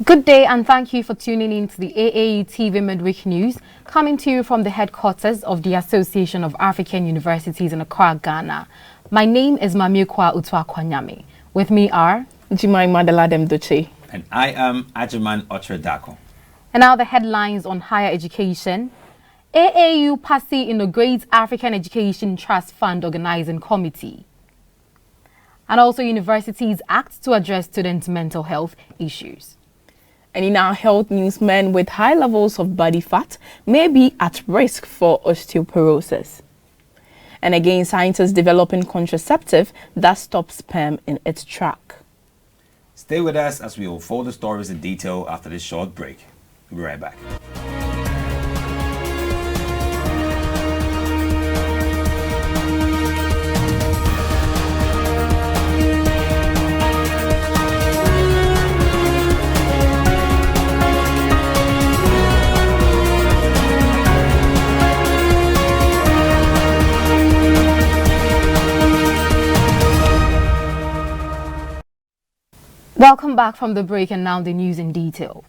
Good day and thank you for tuning in to the AAU TV Mid-Week News, coming to you from the headquarters of the Association of African Universities in Accra, Ghana. My name is Maame Akua Otuakua. With me are Jemima Deladem Dotsey. And I am Agyemang Darko. And now the headlines on higher education. AAU-PACCI inaugurates African Education Trust Fund Organizing Committee. And also universities act to address students' mental health issues. And in our health news, men with high levels of body fat may be at risk for osteoporosis. And again, scientists developing contraceptive that stops sperm in its track. Stay with us as we unfold the stories in detail after this short break. We'll be right back. Welcome back from the break, and now the news in detail.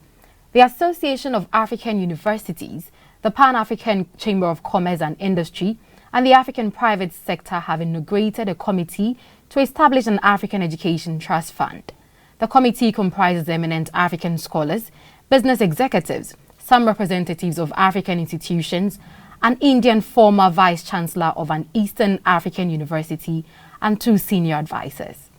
The Association of African Universities, the Pan-African Chamber of Commerce and Industry, and the African Private Sector have inaugurated a committee to establish an African Education Trust Fund. The committee comprises eminent African scholars, business executives, some representatives of African institutions, an Indian former vice-chancellor of an Eastern African university, and 2 senior advisors.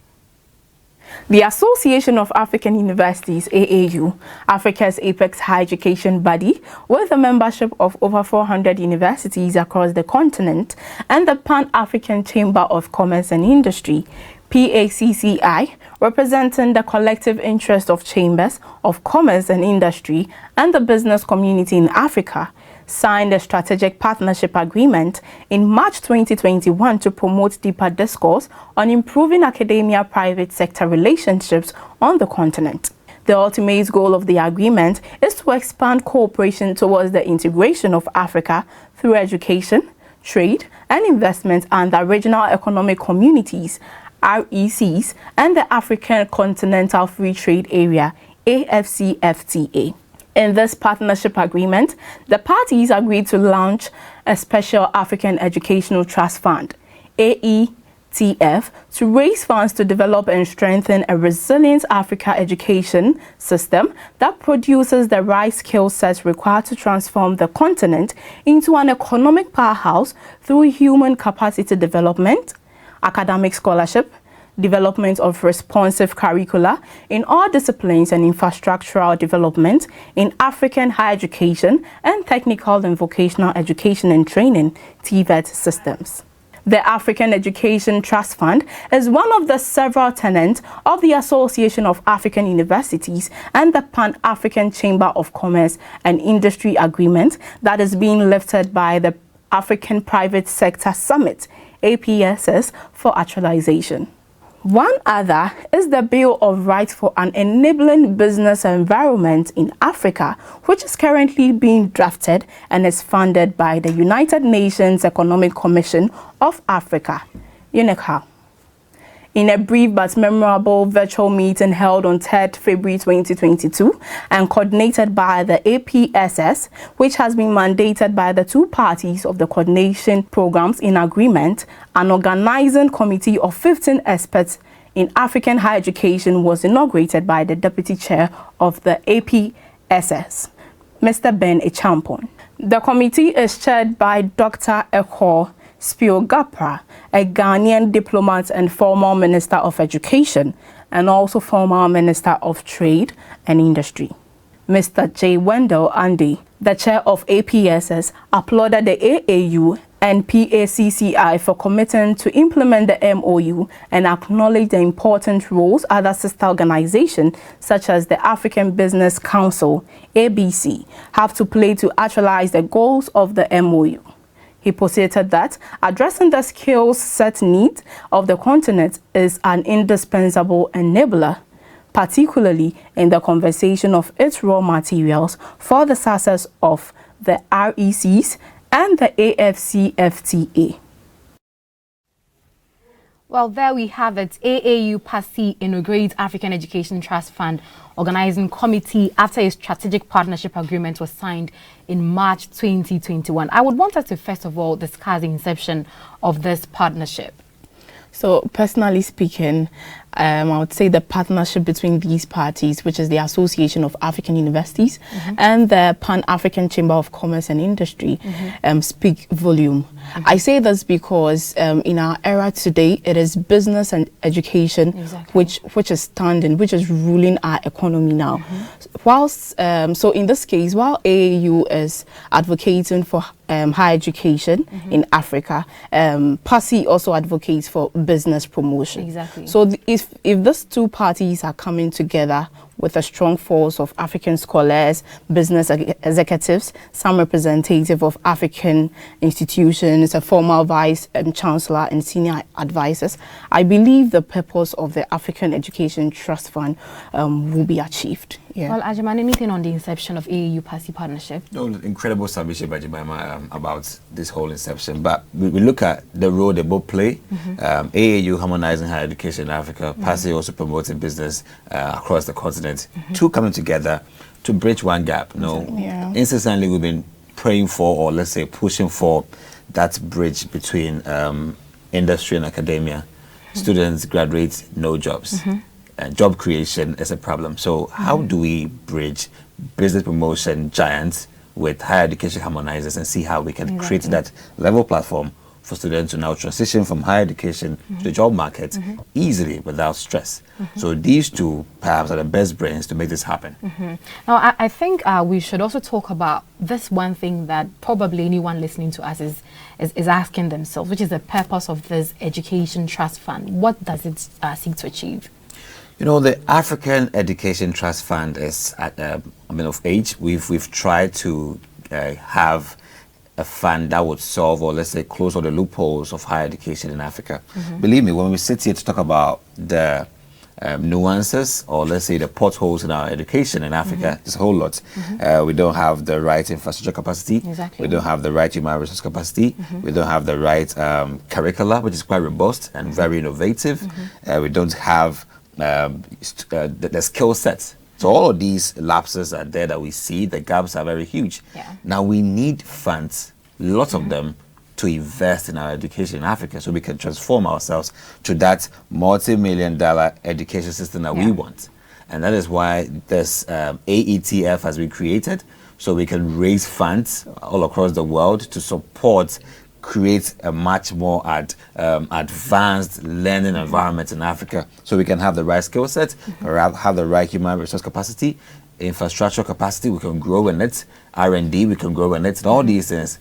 The Association of African Universities, AAU, Africa's apex higher education body, with a membership of over 400 universities across the continent, and the Pan-African Chamber of Commerce and Industry, PACCI, representing the collective interest of chambers of commerce and industry and the business community in Africa, signed a strategic partnership agreement in March 2021 to promote deeper discourse on improving academia-private sector relationships on the continent. The ultimate goal of the agreement is to expand cooperation towards the integration of Africa through education, trade, and investment under regional economic communities, RECs, and the African Continental Free Trade Area, AFCFTA. In this partnership agreement, the parties agreed to launch a special African Educational Trust Fund, AETF, to raise funds to develop and strengthen a resilient Africa education system that produces the right skill sets required to transform the continent into an economic powerhouse through human capacity development, academic scholarship, development of responsive curricula in all disciplines, and infrastructural development in African higher education and technical and vocational education and training (TVET) systems. The African Education Trust Fund is one of the several tenets of the Association of African Universities and the Pan-African Chamber of Commerce and Industry Agreement that is being lifted by the African Private Sector Summit, APSS, for actualization. One other is the Bill of Rights for an Enabling Business Environment in Africa, which is currently being drafted and is funded by the United Nations Economic Commission of Africa, UNECA. In a brief but memorable virtual meeting held on 3rd February 2022 and coordinated by the APSS, which has been mandated by the 2 parties of the coordination programs in agreement, an organizing committee of 15 experts in African higher education was inaugurated by the Deputy Chair of the APSS, Mr. Ben Echampon. The committee is chaired by Dr. Eko Spiogapra, a Ghanaian diplomat and former Minister of Education, and also former Minister of Trade and Industry. Mr. J. Wendell Andy, the chair of APSS, applauded the AAU and PACCI for committing to implement the MOU and acknowledged the important roles other sister organizations such as the African Business Council, ABC, have to play to actualize the goals of the MOU. He posited that addressing the skills set needs of the continent is an indispensable enabler, particularly in the conservation of its raw materials for the success of the RECs and the AFCFTA. Well, there we have it. AAU-PACCI inaugurates African Education Trust Fund organizing committee after a strategic partnership agreement was signed in March 2021. I would want us to first of all discuss the inception of this partnership. So personally speaking, I would say the partnership between these parties, which is the Association of African Universities and the Pan-African Chamber of Commerce and Industry, speak volume. I say this because in our era today, it is business and education which is standing, which is ruling our economy now. Whilst, so in this case, while AAU is advocating for higher education in Africa, PACCI also advocates for business promotion. So if these two parties are coming together with a strong force of African scholars, business executives, some representative of African institutions, a former vice chancellor and senior advisors, I believe the purpose of the African Education Trust Fund will be achieved. Well, Agyemang, anything on the inception of AAU-PACCI partnership? No, incredible submission by Jemima about this whole inception. But we look at the role they both play. AAU harmonizing higher education in Africa, PACCI also promoting business across the continent. Two coming together to bridge one gap. Incessantly we've been praying for, or let's say pushing for, that bridge between industry and academia. Students graduate, no jobs. Job creation is a problem. So how do we bridge business promotion giants with higher education harmonizers and see how we can create that level platform for students to now transition from higher education to the job market easily without stress? So these two perhaps are the best brains to make this happen. Now, I think we should also talk about this one thing that probably anyone listening to us is asking themselves, which is the purpose of this Education Trust Fund. What does it seek to achieve? You know, the African Education Trust Fund is at a minute of age. We've tried to have a fund that would solve, or let's say close all the loopholes of higher education in Africa. Believe me, when we sit here to talk about the nuances, or let's say the potholes in our education in Africa, there's a whole lot. We don't have the right infrastructure capacity. We don't have the right human resource capacity. We don't have the right curricula, which is quite robust and very innovative. We don't have the skill sets. So all of these lapses are there that we see. The gaps are very huge. Now we need funds, lots of them, to invest in our education in Africa so we can transform ourselves to that multi-million-dollar education system that we want. And that is why this AETF has been created, so we can raise funds all across the world to support, create a much more advanced learning environment in Africa, so we can have the right skill set, have the right human resource capacity, infrastructure capacity, we can grow in it, R&D, we can grow in it, and all these things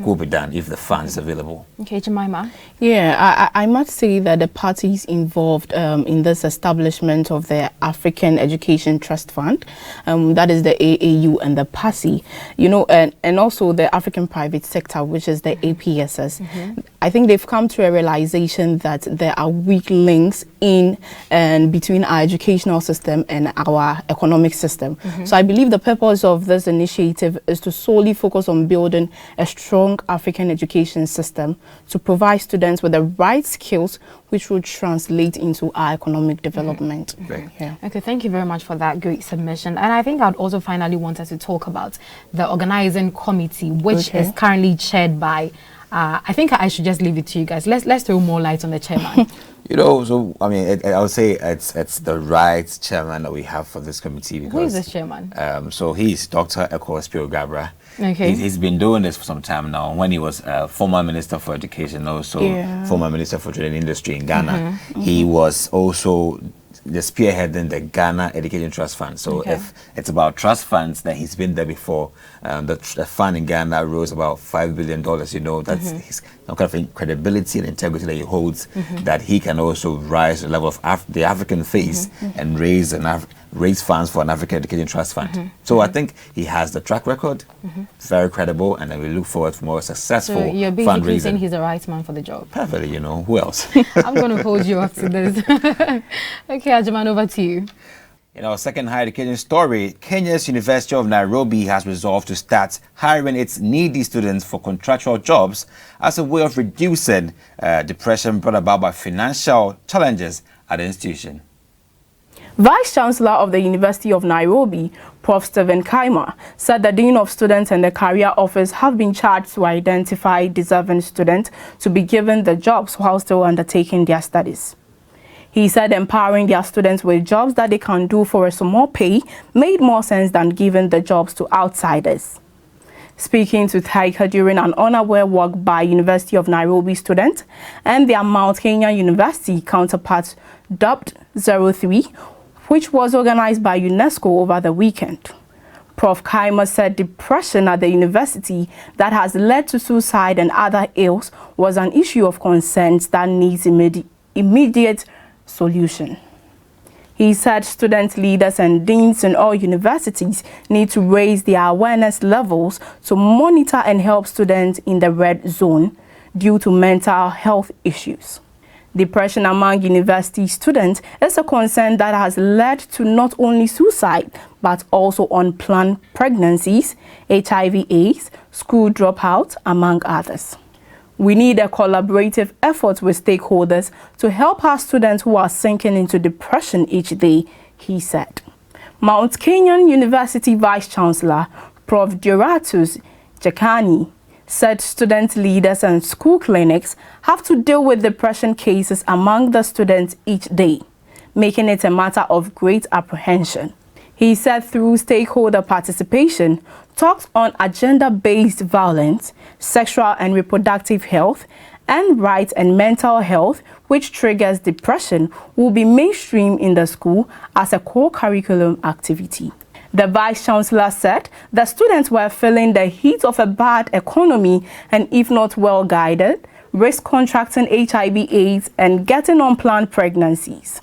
will be done if the fund is available. Okay, Jemima? Yeah, I must say that the parties involved in this establishment of the African Education Trust Fund, that is the AAU and the PACCI, you know, and also the African private sector, which is the APSS. I think they've come to a realization that there are weak links in and between our educational system and our economic system. So I believe the purpose of this initiative is to solely focus on building a strong African education system to provide students with the right skills which will translate into our economic development. Okay, thank you very much for that great submission. And I think I'd also finally want us to talk about the organizing committee, which is currently chaired by I think I should just leave it to you guys. Let's throw more light on the chairman. You know, so I mean, I would say it's the right chairman that we have for this committee. Because, who is this chairman? So he's Dr. Otuakua. Okay. He's been doing this for some time now. When he was former Minister for Education, also former Minister for Trade and Industry in Ghana, he was also the spearheading the Ghana Education Trust Fund. So if it's about trust funds, then he's been there before. The fund in Ghana rose about $5 billion. You know, that's his kind of credibility and integrity that he holds, that he can also rise to the level of the African face and raise funds for an African Education Trust Fund. So I think he has the track record, very credible, and then we look forward to more successful fundraising. So you're basically saying he's the right man for the job? Perfectly, you know, who else? I'm going to hold you up to this. Okay, Agyemang, over to you. In our second higher education story, Kenya's University of Nairobi has resolved to start hiring its needy students for contractual jobs as a way of reducing depression brought about by financial challenges at the institution. Vice-Chancellor of the University of Nairobi, Prof. Stephen Kaima, said the Dean of Students and the Career Office have been charged to identify deserving students to be given the jobs while still undertaking their studies. He said empowering their students with jobs that they can do for a small pay made more sense than giving the jobs to outsiders. Speaking to Taika during an unaware walk by University of Nairobi students and their Mount Kenya University counterparts dubbed 03, which was organized by UNESCO over the weekend. Prof. Kaima said depression at the university that has led to suicide and other ills was an issue of concern that needs immediate solution. He said student leaders and deans in all universities need to raise their awareness levels to monitor and help students in the red zone due to mental health issues. Depression among university students is a concern that has led to not only suicide but also unplanned pregnancies, HIV/AIDS, school dropouts, among others. We need a collaborative effort with stakeholders to help our students who are sinking into depression each day, he said. Mount Kenyan University Vice-Chancellor, Prof. Doratus Jakani, said student leaders and school clinics have to deal with depression cases among the students each day, making it a matter of great apprehension. He said through stakeholder participation, talks on agenda-based violence, sexual and reproductive health, and rights and mental health, which triggers depression, will be mainstreamed in the school as a core curriculum activity. The Vice-Chancellor said the students were feeling the heat of a bad economy and, if not well guided, risk contracting HIV/AIDS and getting unplanned pregnancies.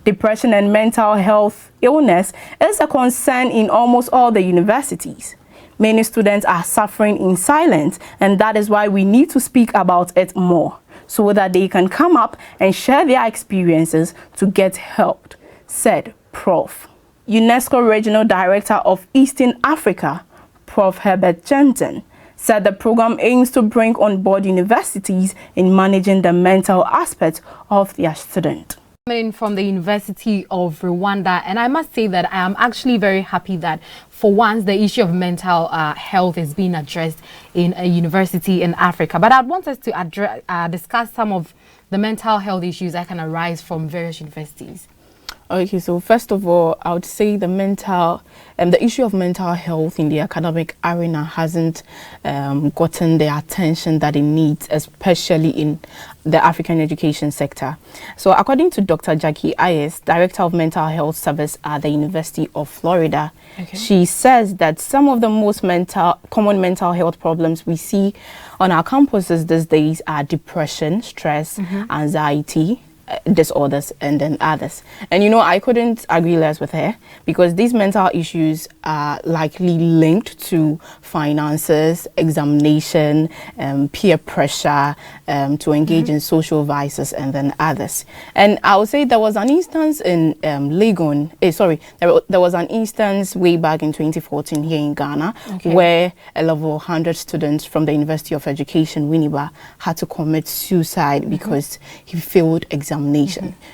Depression and mental health illness is a concern in almost all the universities. Many students are suffering in silence, and that is why we need to speak about it more, so that they can come up and share their experiences to get helped, said Prof. UNESCO Regional Director of Eastern Africa, Prof. Herbert Jensen, said the program aims to bring on board universities in managing the mental aspects of their students. From the University of Rwanda, and I must say that I am actually very happy that for once the issue of mental health is being addressed in a university in Africa. But I'd want us to discuss some of the mental health issues that can arise from various universities. Okay, so first of all, I would say the issue of mental health in the academic arena hasn't gotten the attention that it needs, especially in the African education sector. So according to Dr. Jackie Ayers, Director of Mental Health Service at the University of Florida, she says that some of the most common mental health problems we see on our campuses these days are depression, stress, anxiety, disorders, and then others. And you know, I couldn't agree less with her, because these mental issues are likely linked to finances, examination, peer pressure, to engage in social vices, and then others. And I would say there was an instance in Legon, there was an instance way back in 2014 here in Ghana, where a level 100 students from the University of Education, Winneba, had to commit suicide because he failed examination.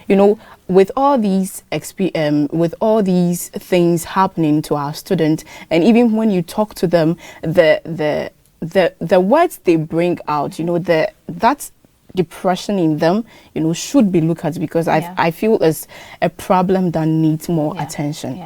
You know, with all these things happening to our students, and even when you talk to them, the words they bring out, you know, that's depression in them, you know, should be looked at, because I feel it's a problem that needs more attention.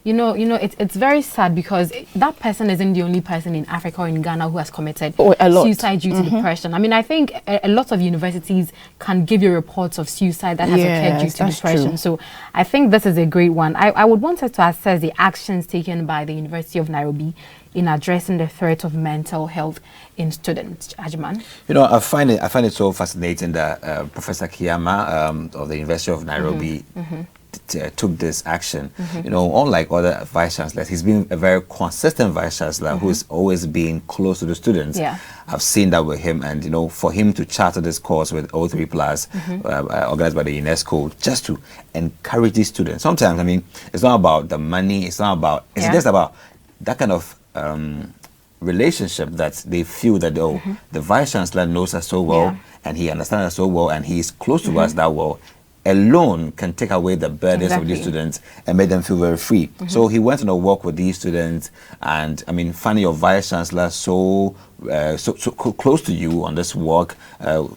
You know, it's very sad, because that person isn't the only person in Africa or in Ghana who has committed suicide due to depression. I mean, I think a lot of universities can give you reports of suicide that has occurred due to depression. True. So I think this is a great one. I would want us to assess the actions taken by the University of Nairobi in addressing the threat of mental health in students. Agyemang? You know, I find it so fascinating that Professor Kiyama of the University of Nairobi took this action. You know, unlike other vice chancellors, he's been a very consistent vice chancellor who's always been close to the students. I've seen that with him, and you know, for him to charter this course with O3 Plus, organized by the UNESCO, just to encourage these students. Sometimes, I mean, it's not about the money. It's not about. It's just about that kind of relationship that they feel that the vice chancellor knows us so well, and he understands us so well, and he's close to us that well. Alone can take away the burdens of these students and make them feel very free. So he went on a walk with these students, and I mean, finding your vice chancellor so close to you on this walk,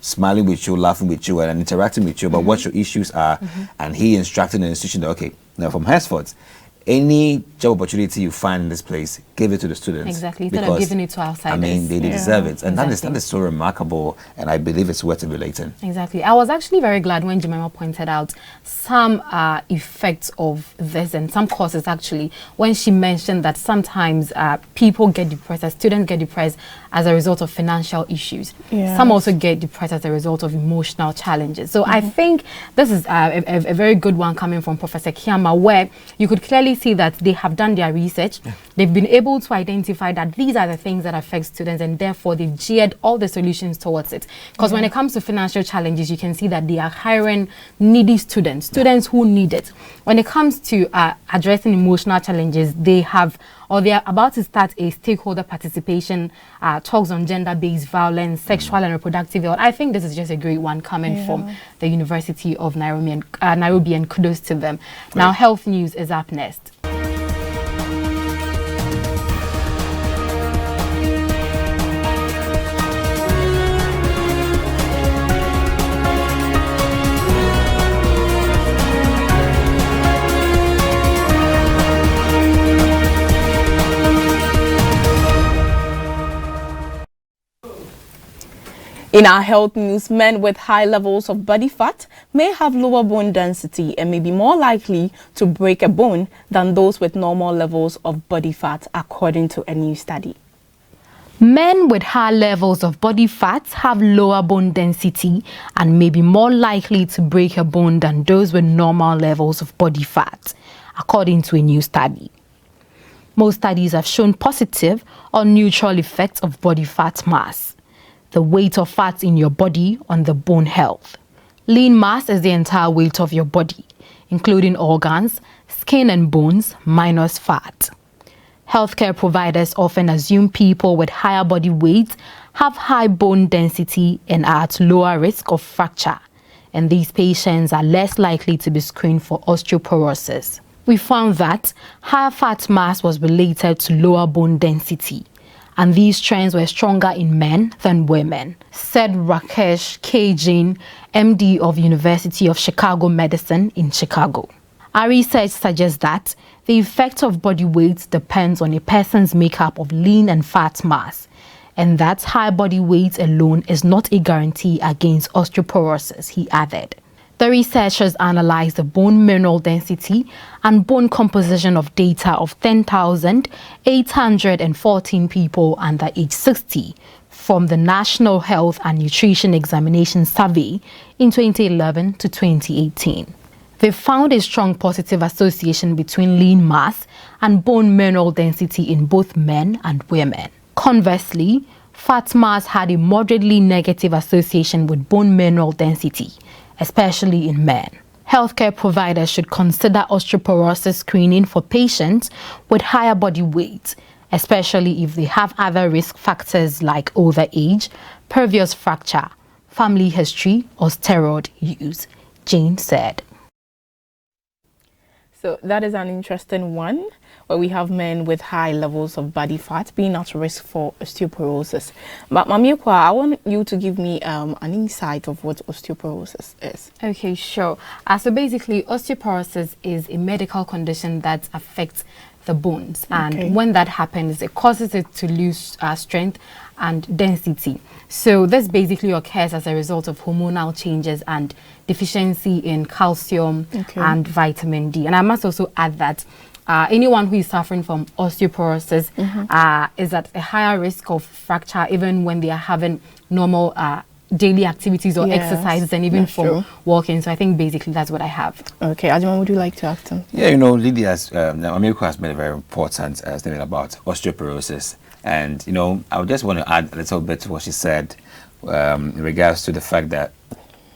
smiling with you, laughing with you, and interacting with you about what your issues are, and he instructed the institution that, okay, now from henceforth, any job opportunity you find in this place, give it to the students. Exactly, instead of giving it to outsiders. I mean, they deserve it. And that is so remarkable, and I believe it's worth emulating. Exactly. I was actually very glad when Jemima pointed out some effects of this and some causes, actually, when she mentioned that sometimes people get depressed, students get depressed as a result of financial issues. Some also get depressed as a result of emotional challenges. So I think this is a very good one coming from Professor Kiama, where you could clearly see that they have done their research. They've been able to identify that these are the things that affect students, and therefore they've geared all the solutions towards it. Because when it comes to financial challenges, you can see that they are hiring needy students who need it. When it comes to addressing emotional challenges, they are about to start a stakeholder participation talks on gender-based violence, sexual and reproductive health. I think this is just a great one coming from the University of Nairobi, and kudos to them. Now, health news is up next. In our health news, men with high levels of body fat may have lower bone density and may be more likely to break a bone than those with normal levels of body fat, according to a new study. Men with high levels of body fat have lower bone density and may be more likely to break a bone than those with normal levels of body fat, according to a new study. Most studies have shown positive or neutral effects of body fat mass, the weight of fat in your body on the bone health. Lean mass is the entire weight of your body, including organs, skin and bones, minus fat. Healthcare providers often assume people with higher body weight have high bone density and are at lower risk of fracture, and these patients are less likely to be screened for osteoporosis. We found that higher fat mass was related to lower bone density, and these trends were stronger in men than women, said Rakesh K. Jain, MD of University of Chicago Medicine in Chicago. Our research suggests that the effect of body weight depends on a person's makeup of lean and fat mass, and that high body weight alone is not a guarantee against osteoporosis, he added. The researchers analyzed the bone mineral density and bone composition of data of 10,814 people under age 60 from the National Health and Nutrition Examination Survey in 2011 to 2018. They found a strong positive association between lean mass and bone mineral density in both men and women. Conversely, fat mass had a moderately negative association with bone mineral density, especially in men. Healthcare providers should consider osteoporosis screening for patients with higher body weight, especially if they have other risk factors like older age, previous fracture, family history, or steroid use, Jane said. So that is an interesting one, where we have men with high levels of body fat being at risk for osteoporosis. But Maame Akua, I want you to give me an insight of what osteoporosis is. Okay, sure. So basically, osteoporosis is a medical condition that affects the bones, and when that happens, it causes it to lose strength and density. So this basically occurs as a result of hormonal changes and deficiency in calcium and vitamin D. And I must also add that anyone who is suffering from osteoporosis is at a higher risk of fracture even when they are having normal daily activities or exercises and even from true. walking. So I think basically that's what I have. Okay, Agyemang, would you like to add something? Yeah, you know, Lydia Maame Akua has made a very important statement about osteoporosis. And, you know, I would just want to add a little bit to what she said in regards to the fact that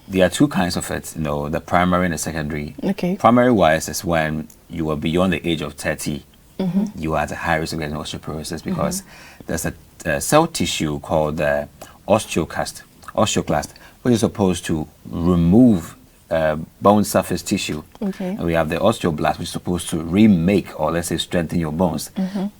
there are two kinds of it, you know, the primary and the secondary. Okay. Primary-wise is when you are beyond the age of 30, you are at a high risk of getting osteoporosis because there's a cell tissue called the osteoclast, which is supposed to remove bone surface tissue. Okay. And we have the osteoblast, which is supposed to remake or let's say strengthen your bones.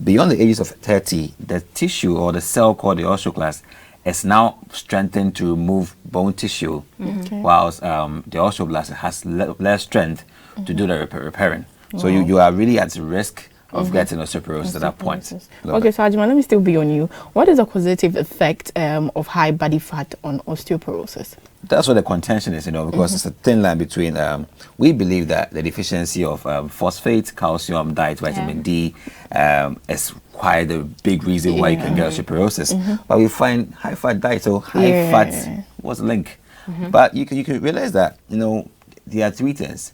Beyond the ages of 30, the tissue or the cell called the osteoclast is now strengthened to remove bone tissue, whilst the osteoblast has less strength to do the repairing. So you are really at risk of getting osteoporosis at that point. Okay, so Agyemang, let me still be on you. What is the causative effect of high body fat on osteoporosis? That's what the contention is, you know, because it's a thin line between, we believe that the deficiency of phosphate, calcium, diet, vitamin D is quite a big reason why you can get osteoporosis. But we find high fat diet, so high fat was a link. But you can realize that, you know, there are three things.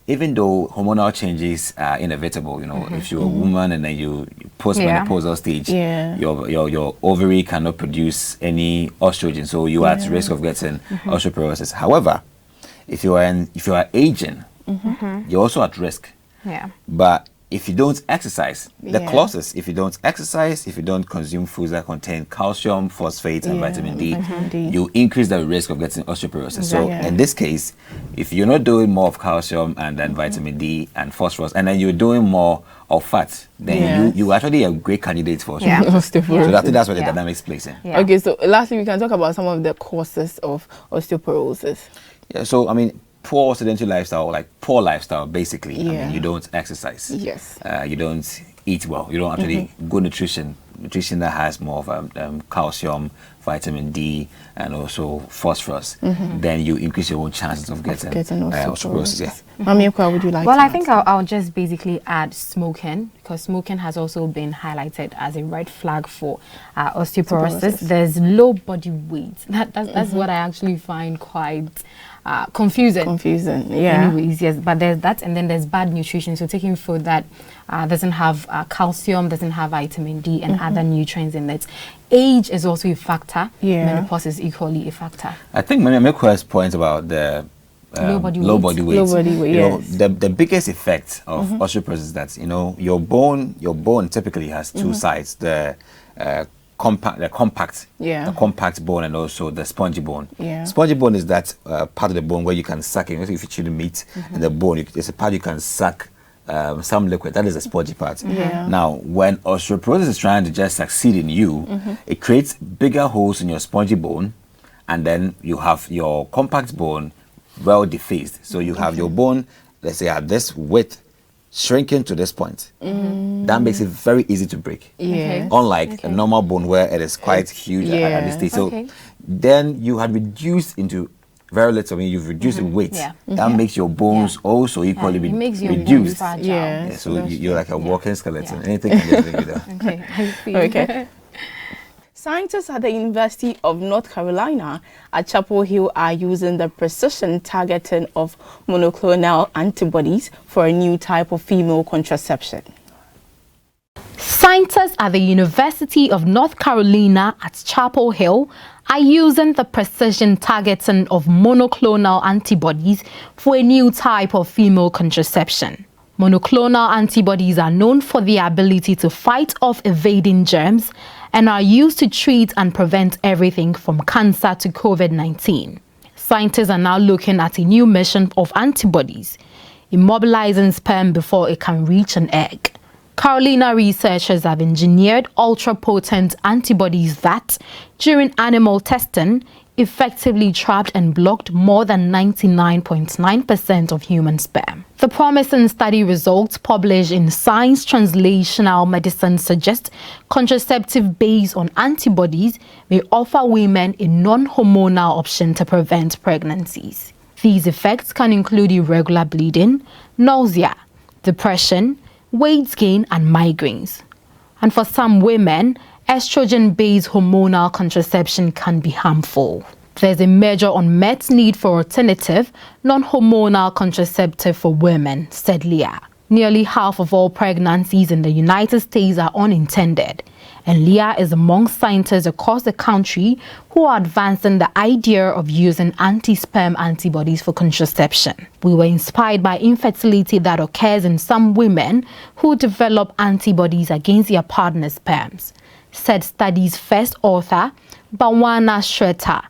Even though hormonal changes are inevitable, you know, if you're a woman and then you post-menopausal stage, your ovary cannot produce any estrogen, so you are at risk of getting osteoporosis. However, if you are aging, you're also at risk. Yeah. But if you don't exercise, the clauses, if you don't exercise, if you don't consume foods that contain calcium, phosphate, and vitamin D, you increase the risk of getting osteoporosis. So in this case, if you're not doing more of calcium and then vitamin D and phosphorus, and then you're doing more of fat, then you actually a great candidate for osteoporosis. So I think that's what the dynamics plays in. Okay, so lastly, we can talk about some of the causes of osteoporosis. Yeah, so I mean, poor sedentary lifestyle, like poor lifestyle, basically. I mean, you don't exercise. Yes. You don't eat well. You don't actually good nutrition that has more of calcium, vitamin D, and also phosphorus. Then you increase your own chances of getting osteoporosis. Yeah. Maame Akua, would you like Well, to I think I'll just basically add smoking, because smoking has also been highlighted as a red flag for osteoporosis. There's low body weight. That's what I actually find quite confusing. Yeah. Anyways, yes, but there's that, and then there's bad nutrition. So taking food that doesn't have calcium, doesn't have vitamin D, and other nutrients in it. Age is also a factor. Menopause is equally a factor. I think Maame Akua's point about the low body weight. You know, the biggest effect of osteoporosis is that, you know, your bone typically has two sides. The compact bone and also the spongy bone. Spongy bone is that part of the bone where you can suck it. If you chew the meat in the bone, it's a part you can suck some liquid. That is the spongy part. Now, when osteoporosis is trying to just succeed in you, it creates bigger holes in your spongy bone, and then you have your compact bone well defaced. So you have your bone, let's say at this width, shrinking to this point. That makes it very easy to break. Unlike a normal bone where it is quite huge at this stage. So then you had reduced into very little. I mean, you've reduced in weight. That makes your bones also equally reduced. So you're like a walking skeleton. Anything can just bring you down. Okay. Scientists at the University of North Carolina at Chapel Hill are using the precision targeting of monoclonal antibodies for a new type of female contraception. Scientists at the University of North Carolina at Chapel Hill are using the precision targeting of monoclonal antibodies for a new type of female contraception. Monoclonal antibodies are known for their ability to fight off evading germs and are used to treat and prevent everything from cancer to COVID-19. Scientists are now looking at a new mission of antibodies, immobilizing sperm before it can reach an egg. Carolina researchers have engineered ultra-potent antibodies that, during animal testing, effectively trapped and blocked more than 99.9% of human sperm. The promising study results published in Science Translational Medicine suggest contraceptive based on antibodies may offer women a non-hormonal option to prevent pregnancies. These effects can include irregular bleeding, nausea, depression, weight gain, and migraines. And for some women, estrogen-based hormonal contraception can be harmful. There's a major unmet need for alternative, non-hormonal contraceptive for women, said Leah. Nearly half of all pregnancies in the United States are unintended, and Leah is among scientists across the country who are advancing the idea of using anti-sperm antibodies for contraception. We were inspired by infertility that occurs in some women who develop antibodies against their partner's sperms, said study's first author, Bawana Shweta,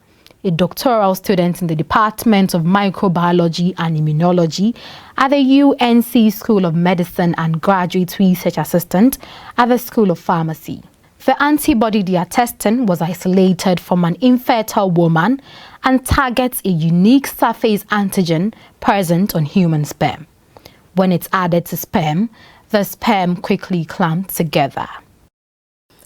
a doctoral student in the Department of Microbiology and Immunology at the UNC School of Medicine and graduate research assistant at the School of Pharmacy. The antibody they are testing was isolated from an infertile woman and targets a unique surface antigen present on human sperm. When it's added to sperm, the sperm quickly clump together.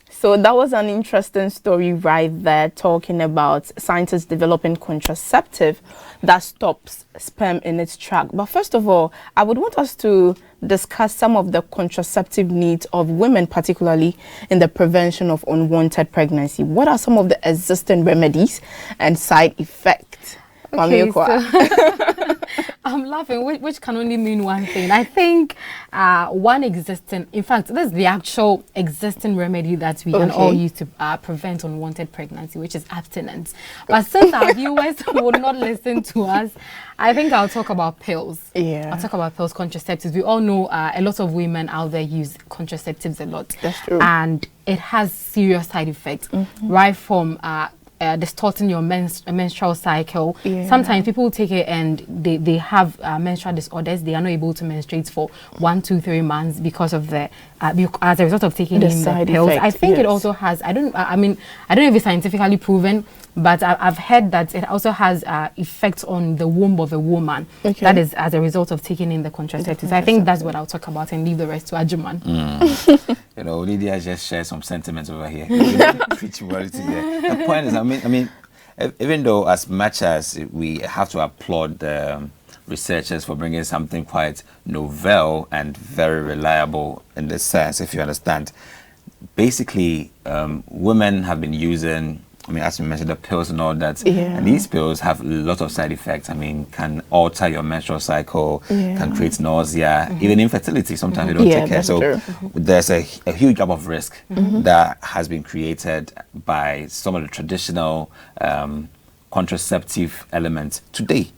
So that was an interesting story right there, talking about scientists developing contraceptive that stops sperm in its track. But first of all, I would want us to discuss some of the contraceptive needs of women, particularly in the prevention of unwanted pregnancy. What are some of the existing remedies and side effects? Okay, so I'm laughing, which can only mean one thing. I think one existing, in fact, this is the actual existing remedy that we can all use to prevent unwanted pregnancy, which is abstinence. But since our viewers would not listen to us, I think I'll talk about pills. Yeah. I'll talk about pills, contraceptives. We all know a lot of women out there use contraceptives a lot. That's true. And it has serious side effects, right from distorting your menstrual cycle. Yeah. Sometimes people take it and they have menstrual disorders. They are not able to menstruate for 1, 2, 3 months because of the as a result of taking in the pills. Effect, I think it also has, I don't know if it's scientifically proven, but I've heard that it also has effects on the womb of a woman. That is as a result of taking in the contraceptives. I think that's what I'll talk about and leave the rest to Agyemang. You know, Lydia just shared some sentiments over here. Preaching morality there. The point is, I mean, even though as much as we have to applaud the researchers for bringing something quite novel and very reliable in this sense, if you understand, basically, women have been using, I mean, as we mentioned, the pills and all that. And these pills have a lot of side effects. I mean, can alter your menstrual cycle, can create nausea, even infertility. Sometimes you don't take care. So there's a huge gap of risk that has been created by some of the traditional contraceptive elements today.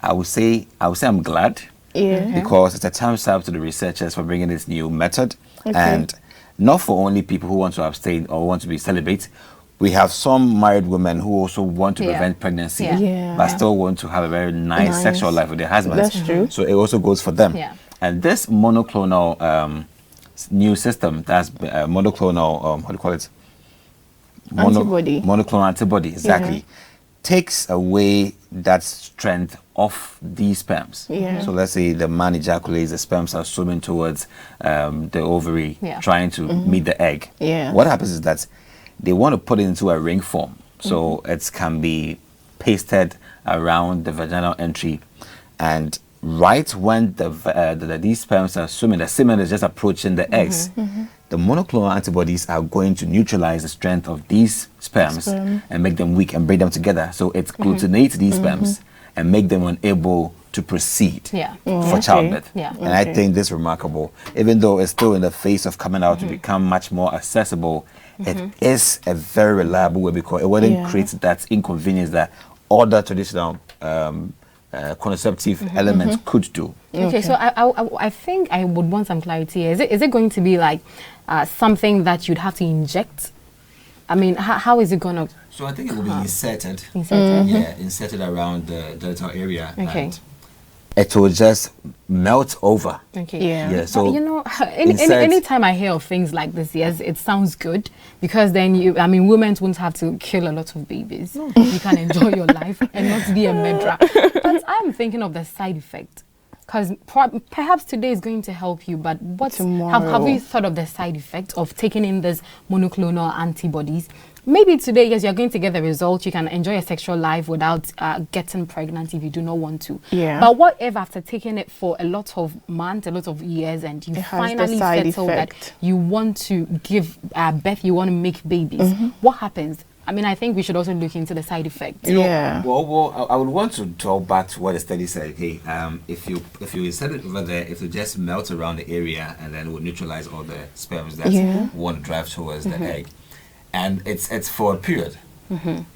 I would say I'm glad because it's a thumbs up to the researchers for bringing this new method, and not for only people who want to abstain or want to be celibate. We have some married women who also want to prevent pregnancy, but still want to have a very nice sexual life with their husbands. That's true. So it also goes for them. And this monoclonal new system, that's monoclonal, what do you call it? Antibody. Monoclonal antibody, exactly. Takes away that strength of these sperms. So let's say the man ejaculates, the sperms are swimming towards the ovary, trying to meet the egg. What happens is that they want to put it into a ring form, so it can be pasted around the vaginal entry, and right when these sperms are swimming, the semen is just approaching the eggs. The monoclonal antibodies are going to neutralize the strength of these sperms and make them weak and bring them together. So it glutenates these sperms and make them unable to proceed for childbirth. And I think this is remarkable. Even though it's still in the phase of coming out to become much more accessible, it is a very reliable way because it wouldn't create that inconvenience that other traditional contraceptive elements could do. Okay, so I think I would want some clarity here. Is it going to be like something that you'd have to inject? I mean, how is it going to... So I think it will be inserted. Inserted? Inserted around the genital area. Okay. And it will just melt over. Okay. So you know, anytime I hear of things like this, yes, it sounds good because then women won't have to kill a lot of babies. You can enjoy your life and not be a murderer. But I'm thinking of the side effect. Because perhaps today is going to help you, but have we thought of the side effect of taking in this monoclonal antibodies? Maybe today, yes, you're going to get the result. You can enjoy a sexual life without getting pregnant if you do not want to. But what if after taking it for a lot of months, a lot of years, and you finally settle that you want to give birth, you want to make babies? What happens? I mean, I think we should also look into the side effects. Yeah. Well, I would want to talk back to what the study said. Okay, if you insert it over there, it will just melt around the area and then it will neutralize all the sperms that want to drive towards the egg, and it's for a period.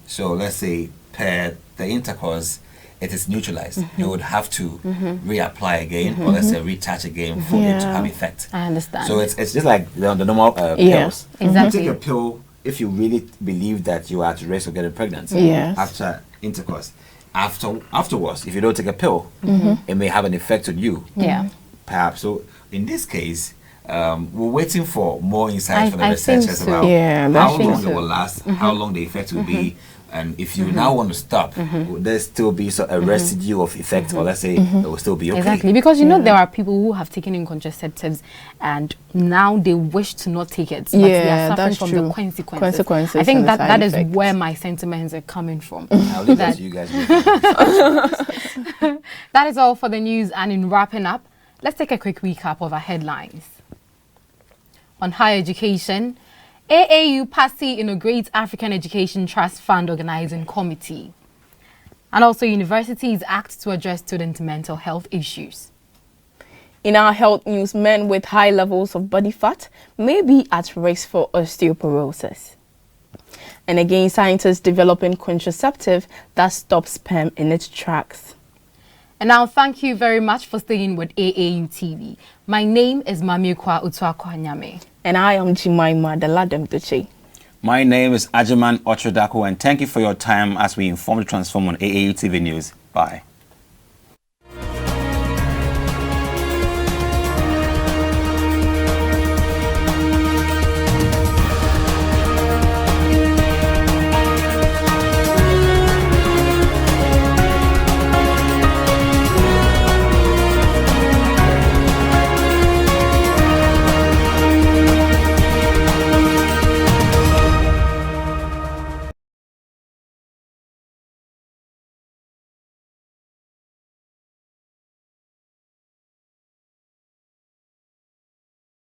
So let's say per the intercourse, it is neutralized. You would have to reapply again, or let's say retouch again for it to have effect. I understand. So it's just like the normal pills. Exactly. You take a pill if you really believe that you are at risk of getting pregnant after intercourse. Afterwards, if you don't take a pill, it may have an effect on you. Yeah. Perhaps. So in this case, we're waiting for more insights from the researchers about how long it will last, how long the effect will be, and if you now want to stop, will there still be a residue of effect, or let's say it will still be okay? Exactly, because you know there are people who have taken in contraceptives and now they wish to not take it, but they are suffering from the consequences. I think that is where my sentiments are coming from. I'll leave that to you guys. That is all for the news, and in wrapping up, let's take a quick recap of our headlines. On higher education, AAU-PACCI inaugurates African Education Trust Fund Organizing Committee. And also, universities act to address student mental health issues. In our health news, men with high levels of body fat may be at risk for osteoporosis. And again, scientists developing contraceptive that stops sperm in its tracks. And now, thank you very much for staying with AAU TV. My name is Maame Akua Otuakua. And I am Jemima, Deladem, Dotsey. My name is Agyemang, and thank you for your time as we inform and transform on AAU TV News. Bye.